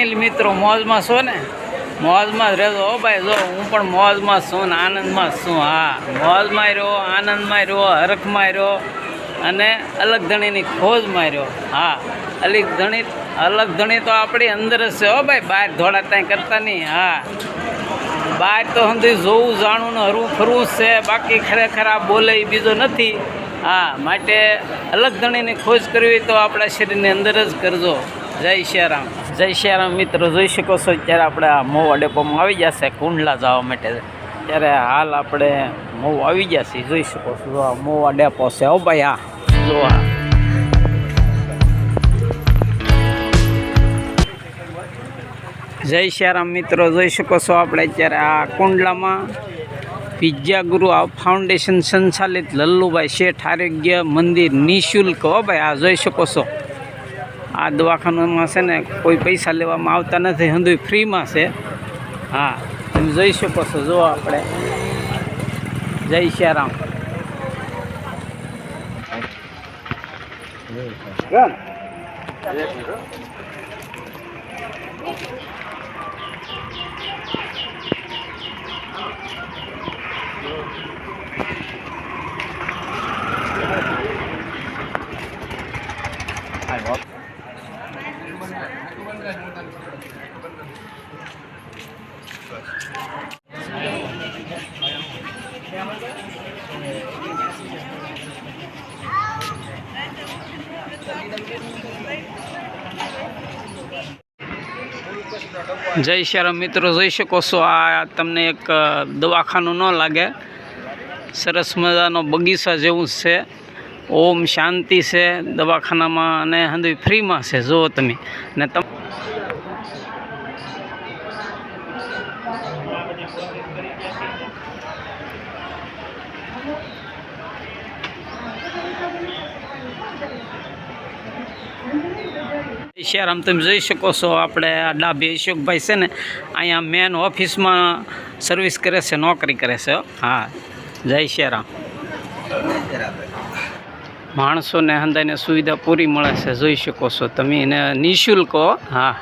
Final મિત્રો મોજમાં છો ને, મોજમાં જ રહેજો હો ભાઈ. જો હું પણ મોજમાં છું ને આનંદમાં છું. હા, મોજમાં રહ્યો, આનંદમાં રહ્યો, હરખમાં રહ્યો અને અલગ ધણીની ખોજમાં રહ્યો. હા, અલગ ધણી તો આપણી અંદર જ છે હો ભાઈ, બહાર ધોળા ત્યાં કરતા નહીં. હા, બહાર તો સમજી જોવું જાણવું ને હરવું ફરવું છે, બાકી ખરેખર આ બોલે એ બીજો નથી. હા, માટે અલગ ધણીની ખોજ કરવી તો આપણા શરીરની અંદર જ કરજો. જય શ્યારામ. જય શ્યારામ મિત્રો. જોઈ શકો છો અત્યારે આપણે આ મોવા ડેપોમાં આવી જશે કુંડલા જવા માટે. ત્યારે હાલ આપણે મોવા આવી ગયા છીએ. જોઈ શકો છો આ મોવા ડેપો છે હો ભાઈ. હા, જો આ જય શ્યારામ મિત્રો. જોઈ શકો છો આપણે અત્યારે આ કુંડલામાં વિદ્યા ગુરુ ફાઉન્ડેશન સંચાલિત લલ્લુભાઈ શેઠ આરોગ્ય મંદિર નિઃશુલ્ક હો ભાઈ. આ જોઈ શકો છો આ દવાખાનામાં છે ને કોઈ પૈસા લેવામાં આવતા નથી, હંધુય ફ્રીમાં છે. હા, તમે જોઈ શકો છો. જો આપણે જય શ્યારામ. જય શ્યારામ મિત્રો. જોઈ શકો છો આ તમને એક દવાખાનું ન લાગે, સરસ મજાનો બગીચા જેવું છે. ઓમ શાંતિ છે દવાખાનામાં અને હંધુય ફ્રીમાં છે. જુઓ તમે ને શ્યારામ. તમે જોઈ શકો છો આપણે આ ડાભી અશોકભાઈ છે ને અહીંયા મેન ઓફિસમાં સર્વિસ કરે છે, નોકરી કરે છે. હા, જય શ્યારામ. માણસોને હંધાઈને સુવિધા પૂરી મળે છે. જોઈ શકો છો તમે એને નિઃશુલ્ક. હા,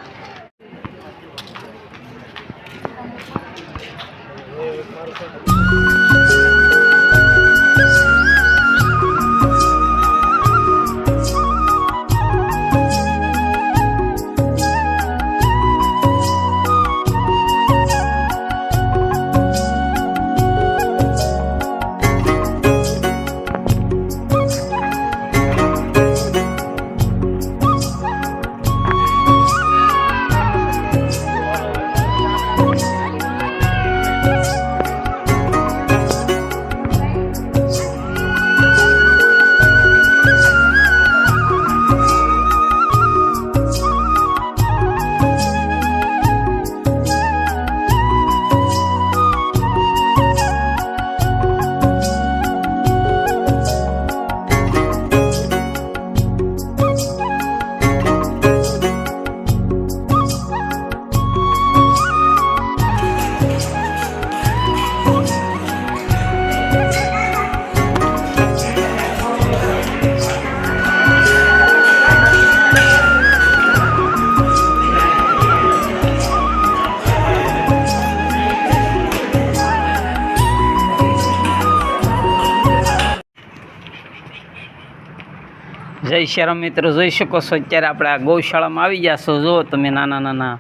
જય શ્યારામ મિત્રો. જોઈ શકો છો અત્યારે આપણે આ ગૌશાળામાં આવી ગયા છો. જો તમે નાના નાના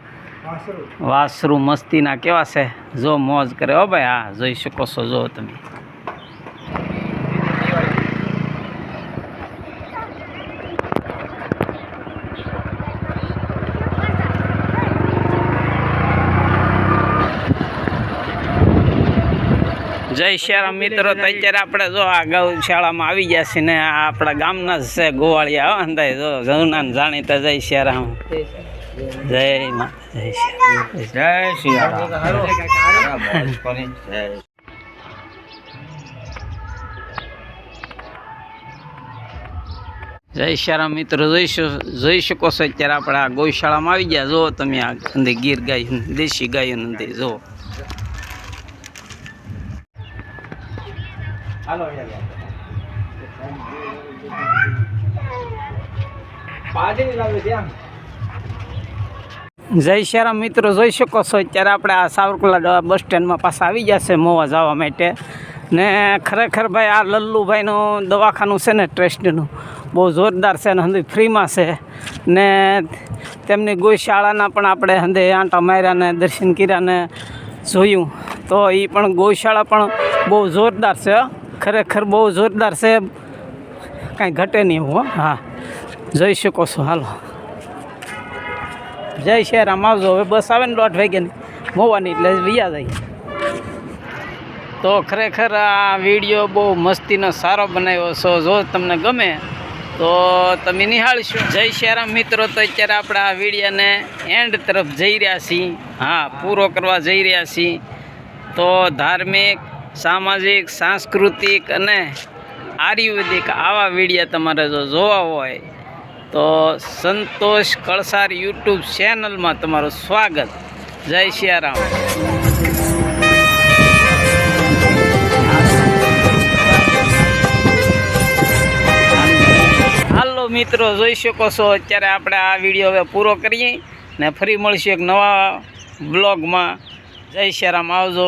વાસરુ મસ્તીના કેવા છે, જો મોજ કરે હો ભાઈ. હા, જોઈ શકો છો. જો તમે જય શ્યારામ મિત્રો. તો અત્યારે આપણે જો આ ગૌશાળામાં આવી ગયા છીએ ને આ આપણા ગામના જ છે ગોવાળિયા. અંધાય જો જૂના જાણીતા. જય શ્યારામ. જય મા. જય શ્યારામ. જય શ્યારામ મિત્રો. જોઈ શકો છો અત્યારે આપણે આ ગૌશાળામાં આવી ગયા. જો તમે આ અંદર ગીર ગાય, દેશી ગાયો અંદર જો. હાલો પાડી લાવે ત્યાં જય શ્યારામ મિત્રો, જોઈ શકો છો અત્યારે આપણે આ સાવરકુંડલા બસ સ્ટેન્ડમાં પાછા આવી જશે મોવા જવા માટે. ને ખરેખર ભાઈ આ લલ્લુભાઈનું દવાખાનું છે ને ટ્રસ્ટનું બહુ જોરદાર છે ને હંધી ફ્રીમાં છે. ને તેમની ગૌશાળાના પણ આપણે હંધે આંટા માર્યા ને દર્શન કર્યા ને જોયું તો એ પણ ગૌશાળા પણ બહુ જોરદાર છે. ખરેખર બહુ જોરદાર છે, કાંઈ ઘટે નહીં એવું. હા, જોઈ શકો છો. હાલો, જય શ્યારામ. આવજો. હવે બસ આવે ને 1:30 વાગ્યાની મોવાની, એટલે વૈયા જાય. તો ખરેખર આ વિડીયો બહુ મસ્તીનો સારો બનાવ્યો છો. જો તમને ગમે તો તમે નિહાળશો. જય શ્યારામ મિત્રો. તો અત્યારે આપણે આ વિડીયોને એન્ડ તરફ જઈ રહ્યા છીએ. હા, પૂરો કરવા જઈ રહ્યા છીએ. તો ધાર્મિક, સામાજિક, સાંસ્કૃતિક અને આયુર્વેદિક આવા વિડીયો તમારે જો જોવા હોય તો સંતોષ કળસાર યુટ્યુબ ચેનલમાં તમારું સ્વાગત. જય શ્યારામ. હાલો મિત્રો, જોઈ શકો છો અત્યારે આપણે આ વિડીયો હવે પૂરો કરીએ ને ફરી મળીશું એક નવા બ્લોગમાં. જય શ્યારામ. આવજો.